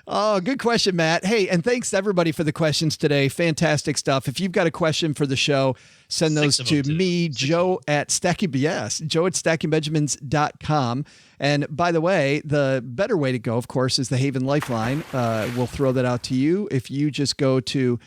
Oh, good question, Matt. Hey, and thanks to everybody for the questions today. Fantastic stuff. If you've got a question for the show, send those to me, Joe at stackingbenjamins.com. And by the way, the better way to go, of course, is the Haven Lifeline. We'll throw that out to you if you just go to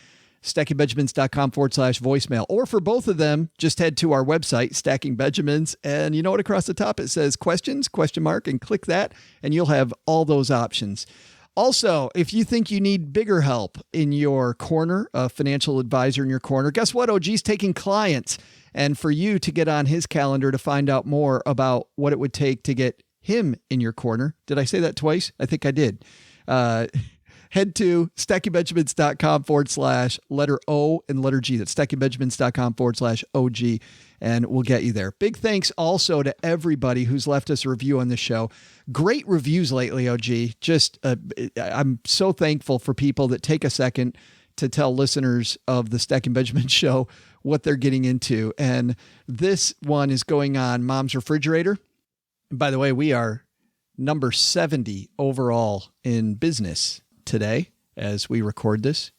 stackingbenjamins.com/voicemail. Or for both of them, just head to our website, Stacking Benjamins, and you know what, across the top it says questions, ? And click that, and you'll have all those options. Also, if you think you need bigger help in your corner, a financial advisor in your corner, guess what? OG's taking clients. And for you to get on his calendar to find out more about what it would take to get him in your corner. Did I say that twice? I think I did. Head to stackingbenjamins.com/letter O and letter G. That's stackingbenjamins.com/OG, and we'll get you there. Big thanks also to everybody who's left us a review on the show. Great reviews lately, OG. I'm so thankful for people that take a second to tell listeners of the Stacking Benjamins show what they're getting into. And this one is going on Mom's Refrigerator. By the way, we are number 70 overall in business today as we record this.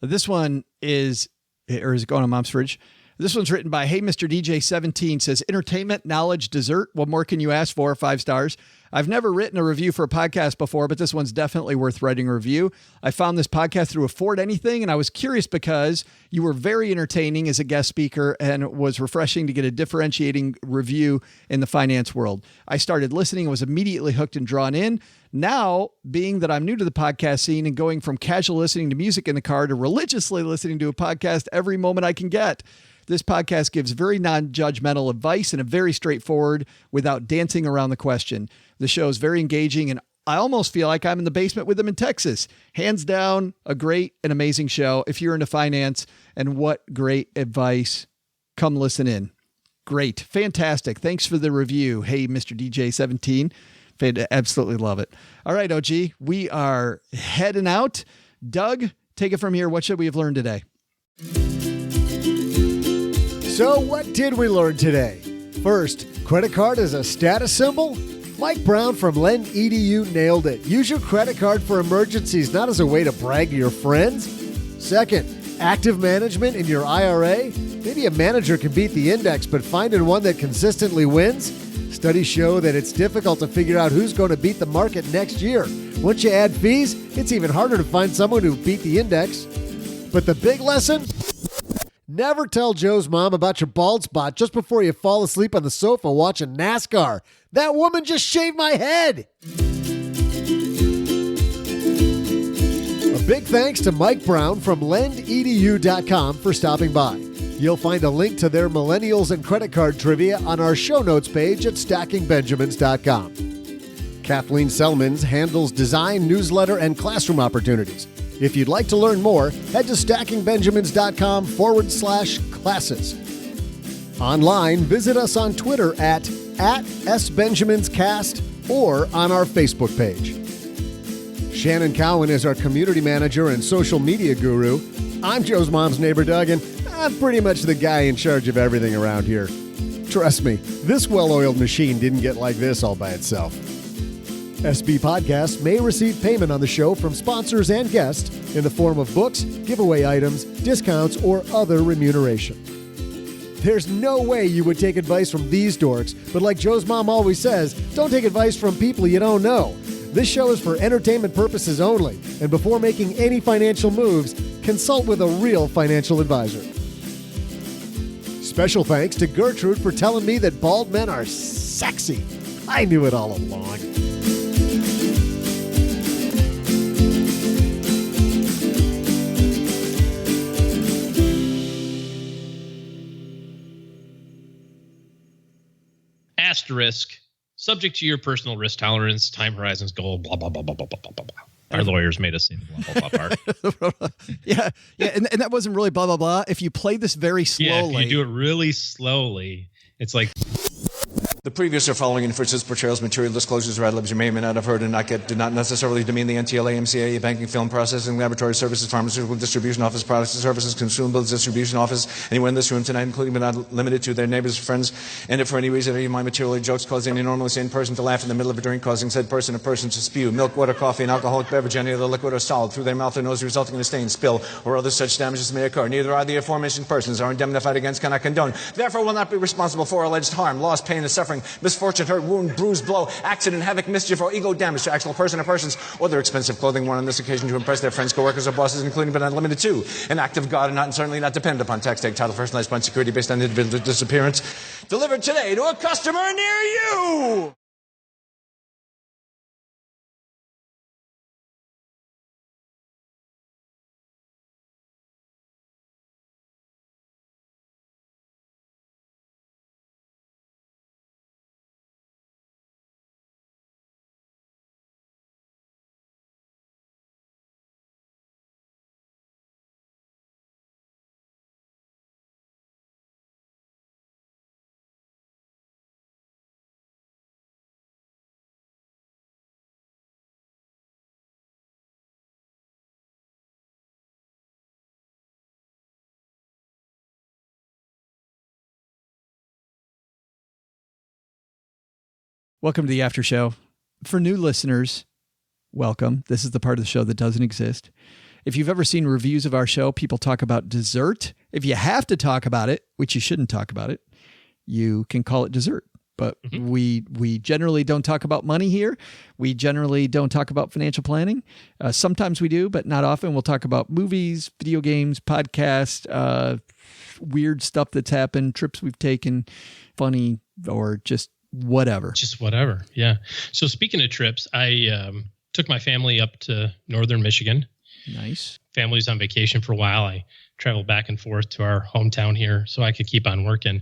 This one is it going on Mom's Fridge? This one's written by Hey Mr. DJ 17, says entertainment, knowledge, dessert. What more can you ask for? 5 stars. I've never written a review for a podcast before, but this one's definitely worth writing a review. I found this podcast through Afford Anything, and I was curious because you were very entertaining as a guest speaker, and it was refreshing to get a differentiating review in the finance world. I started listening and was immediately hooked and drawn in. Now, being that I'm new to the podcast scene and going from casual listening to music in the car to religiously listening to a podcast every moment I can get, this podcast gives very non-judgmental advice and a very straightforward without dancing around the question. The show is very engaging and I almost feel like I'm in the basement with them in Texas. Hands down, a great and amazing show. If you're into finance, and what great advice. Come listen in. Great. Fantastic. Thanks for the review. Hey, Mr. DJ17. Absolutely love it. All right, OG, we are heading out. Doug, take it from here. What should we have learned today? So what did we learn today? First, credit card is a status symbol? Mike Brown from LendEDU nailed it. Use your credit card for emergencies, not as a way to brag to your friends. Second, active management in your IRA? Maybe a manager can beat the index, but finding one that consistently wins? Studies show that it's difficult to figure out who's going to beat the market next year. Once you add fees, it's even harder to find someone who beat the index. But the big lesson? Never tell Joe's mom about your bald spot just before you fall asleep on the sofa watching NASCAR. That woman just shaved my head. A big thanks to Mike Brown from LendEDU.com for stopping by. You'll find a link to their millennials and credit card trivia on our show notes page at stackingbenjamins.com. Kathleen Selmans handles design, newsletter, and classroom opportunities. If you'd like to learn more, head to stackingbenjamins.com/classes. Online, visit us on Twitter at @SBenjaminsCast or on our Facebook page. Shannon Cowan is our community manager and social media guru. I'm Joe's mom's neighbor, Doug, and I'm pretty much the guy in charge of everything around here. Trust me, this well-oiled machine didn't get like this all by itself. SB Podcasts may receive payment on the show from sponsors and guests in the form of books, giveaway items, discounts, or other remuneration. There's no way you would take advice from these dorks, but like Joe's mom always says, don't take advice from people you don't know. This show is for entertainment purposes only, and before making any financial moves, consult with a real financial advisor. Special thanks to Gertrude for telling me that bald men are sexy. I knew it all along. Asterisk, subject to your personal risk tolerance, time horizons, goal, blah, blah, blah, blah, blah, blah, blah, blah. Our lawyers made us say the blah, blah, blah part. Yeah, and that wasn't really blah, blah, blah. If you play this very slowly. Yeah, if you do it really slowly, it's like... The previous or following inferences, portrayals, material disclosures, or ad-libs you may or may not have heard and not get do not necessarily demean the NTLA, MCA, banking, film processing, laboratory services, pharmaceutical distribution office, products and services, consumables distribution office, anyone in this room tonight, including but not limited to their neighbors, friends, and if for any reason any of my material or jokes cause any normally sane person to laugh in the middle of a drink, causing said person or persons to spew milk, water, coffee, and alcoholic beverage, any other liquid or solid through their mouth or nose, resulting in a stain, spill, or other such damages may occur. Neither are the aforementioned persons are indemnified against, cannot condone, therefore will not be responsible for alleged harm, loss, pain, and suffering, misfortune, hurt, wound, bruise, blow, accident, havoc, mischief, or ego damage to actual person or persons, or their expensive clothing worn on this occasion to impress their friends, co-workers, or bosses, including but not limited to an act of God and not and certainly not dependent upon tax, take, title, personalized upon security based on individual disappearance, delivered today to a customer near you. Welcome to the after show. For new listeners, welcome. This is the part of the show that doesn't exist. If you've ever seen reviews of our show, people talk about dessert. If you have to talk about it, which you shouldn't talk about it, you can call it dessert. But we generally don't talk about money here. We generally don't talk about financial planning. Sometimes we do, but not often. We'll talk about movies, video games, podcasts, weird stuff that's happened, trips we've taken, funny, or just whatever. Just whatever. Yeah. So speaking of trips, I took my family up to northern Michigan. Nice. Family's on vacation for a while. I traveled back and forth to our hometown here so I could keep on working.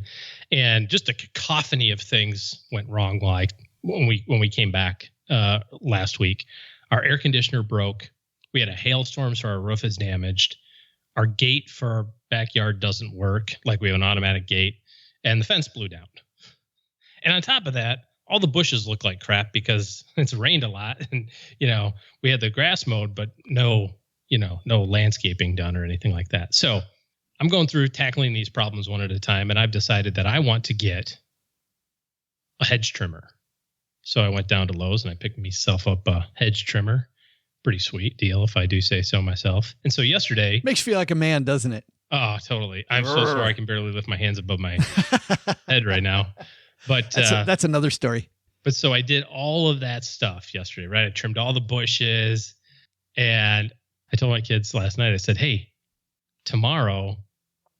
And just a cacophony of things went wrong when we came back. last week. Our air conditioner broke. We had a hailstorm, so our roof is damaged. Our gate for our backyard doesn't work. Like, we have an automatic gate, and the fence blew down. And on top of that, all the bushes look like crap because it's rained a lot. And, we had the grass mowed, but no landscaping done or anything like that. So I'm going through tackling these problems one at a time, and I've decided that I want to get a hedge trimmer. So I went down to Lowe's and I picked myself up a hedge trimmer. Pretty sweet deal, if I do say so myself. And so yesterday... Makes you feel like a man, doesn't it? Oh, totally. I'm so sore I can barely lift my hands above my head right now. But that's another story. But so I did all of that stuff yesterday, right? I trimmed all the bushes. And I told my kids last night, I said, hey, tomorrow,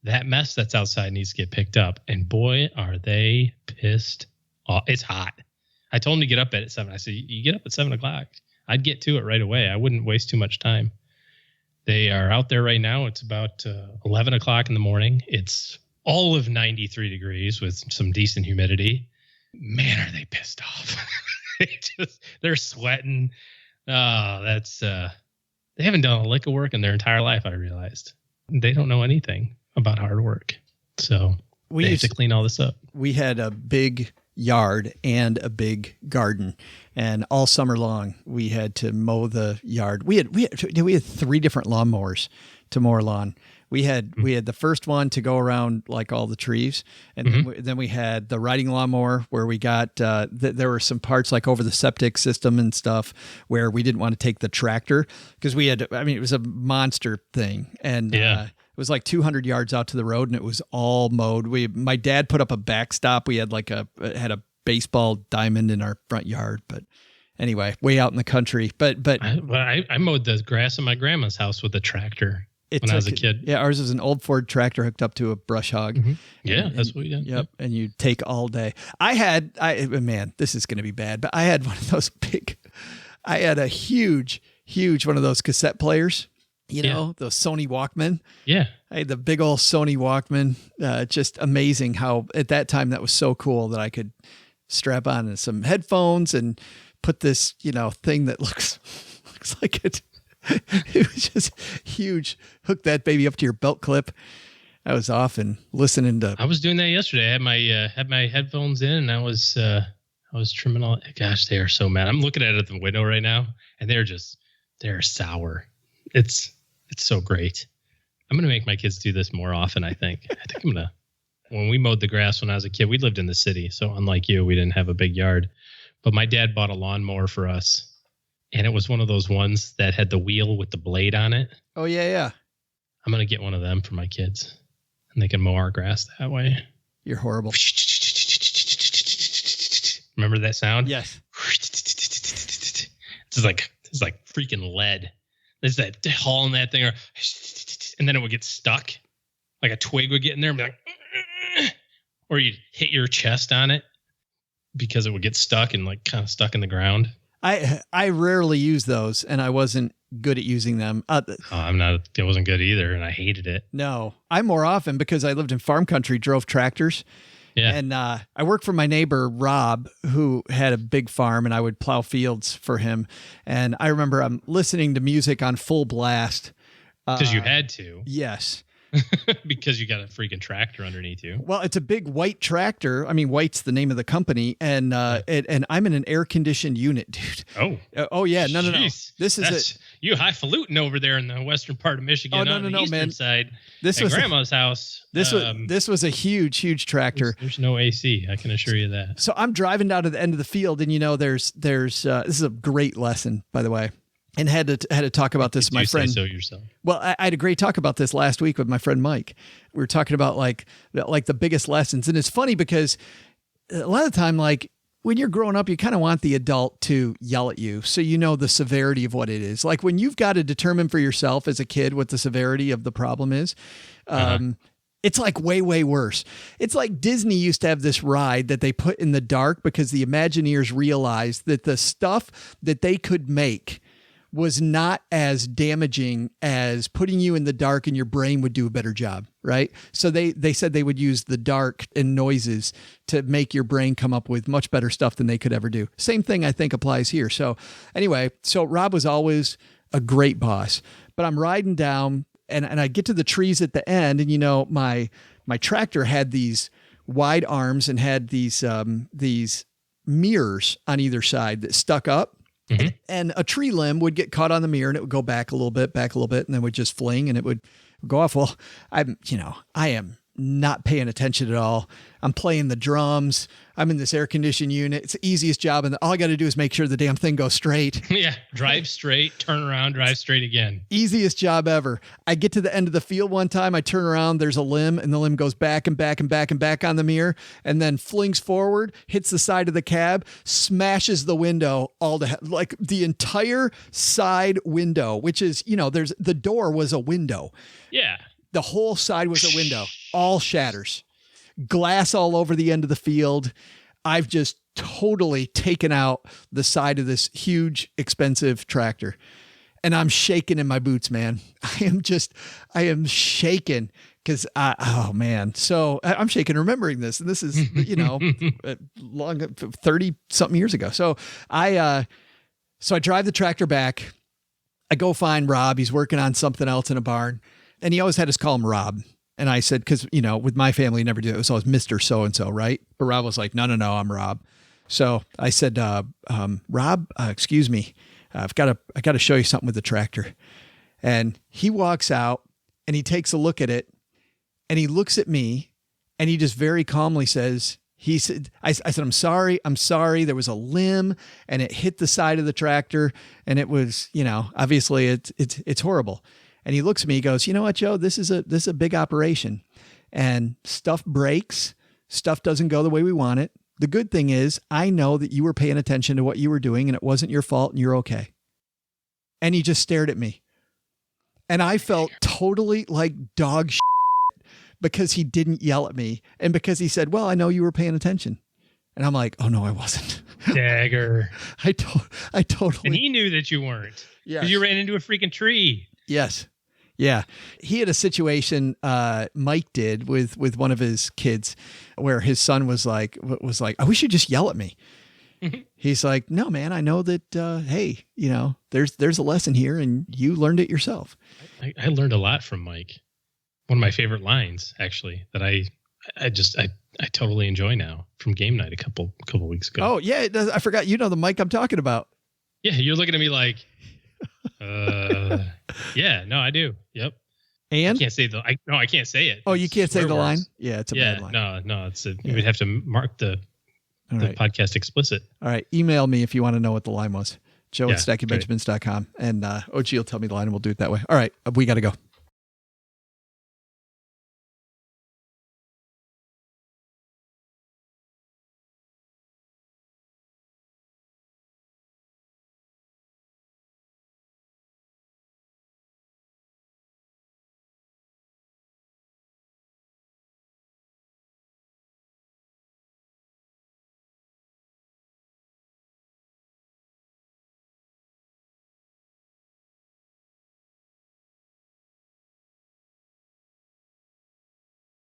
that mess that's outside needs to get picked up. And boy, are they pissed off. It's hot. I told them to get up at 7. I said, you get up at 7 o'clock. I'd get to it right away. I wouldn't waste too much time. They are out there right now. It's about 11 o'clock in the morning. It's all of 93 degrees with some decent humidity. Man, are they pissed off. They're sweating. Oh, that's they haven't done a lick of work in their entire life, I realized. They don't know anything about hard work. So they have to clean all this up. We had a big yard and a big garden, and all summer long we had to mow the yard. We had 3 different lawnmowers to mow our lawn. We had the first one to go around like all the trees, and then we had the riding lawnmower where we got there were some parts like over the septic system and stuff where we didn't want to take the tractor because it was a monster thing, and it was like 200 yards out to the road, and it was all mowed. My dad put up a backstop. We had had a baseball diamond in our front yard, but anyway, way out in the country. But I mowed the grass in my grandma's house with a tractor when I was a kid. Yeah, ours was an old Ford tractor hooked up to a brush hog. Mm-hmm. Yeah, that's what we did. Yep, and you take all day. Man, this is going to be bad, but I had one of those I had a huge one of those cassette players. Those Sony Walkman. Yeah. I had the big old Sony Walkman. Just amazing how at that time that was so cool that I could strap on some headphones and put this, thing that looks like it. It was just huge. Hook that baby up to your belt clip. I was off and listening to. I was doing that yesterday. I had my headphones in, and I was trimming all. Gosh, they are so mad. I'm looking at the window right now, and they're sour. It's so great. I'm going to make my kids do this more often, I think. I'm going to. When we mowed the grass when I was a kid, we lived in the city. So unlike you, we didn't have a big yard. But my dad bought a lawnmower for us. And it was one of those ones that had the wheel with the blade on it. Oh, yeah. I'm going to get one of them for my kids. And they can mow our grass that way. You're horrible. Remember that sound? Yes. It's like freaking lead. There's that hauling that thing, and then it would get stuck. Like a twig would get in there and be like, or you'd hit your chest on it because it would get stuck and like kind of stuck in the ground. I rarely use those, and I wasn't good at using them. It wasn't good either, and I hated it. No, I more often, because I lived in farm country, drove tractors. Yeah. And I worked for my neighbor, Rob, who had a big farm, and I would plow fields for him. And I remember I'm listening to music on full blast. Because you had to. Yes. Because you got a freaking tractor underneath you. Well, it's a big white tractor. I mean, white's the name of the company, and and I'm in an air-conditioned unit, dude. Oh yeah, no. This is you highfalutin over there in the western part of Michigan. Oh, on the eastern man. This This at was grandma's house. This was a huge tractor. There's no AC. I can assure you that. So I'm driving down to the end of the field, and there's this is a great lesson, by the way. And had to talk about this with my friend. Say so yourself. Well, I had a great talk about this last week with my friend Mike. We were talking about like the biggest lessons, and it's funny because a lot of the time, like when you're growing up, you kind of want the adult to yell at you, so the severity of what it is. Like when you've got to determine for yourself as a kid what the severity of the problem is. It's like way, way worse. It's like Disney used to have this ride that they put in the dark because the Imagineers realized that the stuff that they could make was not as damaging as putting you in the dark, and your brain would do a better job, right? So they said they would use the dark and noises to make your brain come up with much better stuff than they could ever do. Same thing I think applies here. So anyway, so Rob was always a great boss, but I'm riding down and I get to the trees at the end, and my tractor had these wide arms and had these mirrors on either side that stuck up. Mm-hmm. And a tree limb would get caught on the mirror and it would go back a little bit, and then would just fling and it would go off. Well, I am not paying attention at all. I'm playing the drums. I'm in this air conditioned unit. It's the easiest job. And all I got to do is make sure the damn thing goes straight. Yeah. Drive straight, turn around, drive straight again. Easiest job ever. I get to the end of the field one time. I turn around. There's a limb, and the limb goes back and back and back and back on the mirror, and then flings forward, hits the side of the cab, smashes the window like the entire side window, which is, there's the door was a window. Yeah. The whole side was a window, all shatters, glass all over the end of the field. I've just totally taken out the side of this huge, expensive tractor, and I'm shaking in my boots, man. I am shaking because oh man. So I'm shaking remembering this. And this is, long 30 something years ago. So I drive the tractor back. I go find Rob. He's working on something else in a barn. And he always had us call him Rob. And I said, because, with my family, never do it. It was always Mr. So-and-so, right? But Rob was like, no, I'm Rob. So I said, Rob, excuse me. I got to show you something with the tractor. And he walks out and he takes a look at it and he looks at me and he just very calmly says, I said, I'm sorry. There was a limb and it hit the side of the tractor. And it was, obviously it's horrible. And he looks at me, he goes, you know what, Joe, this is a big operation and stuff breaks. Stuff doesn't go the way we want it. The good thing is I know that you were paying attention to what you were doing and it wasn't your fault and you're okay. And he just stared at me and I felt totally like dog shit because he didn't yell at me. And because he said, well, I know you were paying attention. And I'm like, oh no, I wasn't. Dagger. I totally. And he knew that you weren't. Yeah. Because you ran into a freaking tree. Yes. Yeah. He had a situation Mike did with one of his kids where his son was like, I wish you'd just yell at me. He's like, no, man, I know that, hey, there's a lesson here and you learned it yourself. I learned a lot from Mike. One of my favorite lines, actually, that I totally enjoy now from game night a couple weeks ago. Oh, yeah. I forgot. The Mike I'm talking about. Yeah. You're looking at me like, yeah, no, I do. Yep. And I can't say I can't say it. Oh, you can't say the words. line? Yeah, it's a bad line. No, you would have to mark the podcast explicit. All right. Email me if you want to know what the line was. Joe at stackingbenjamins.com. And OG will tell me the line and we'll do it that way. All right. We got to go.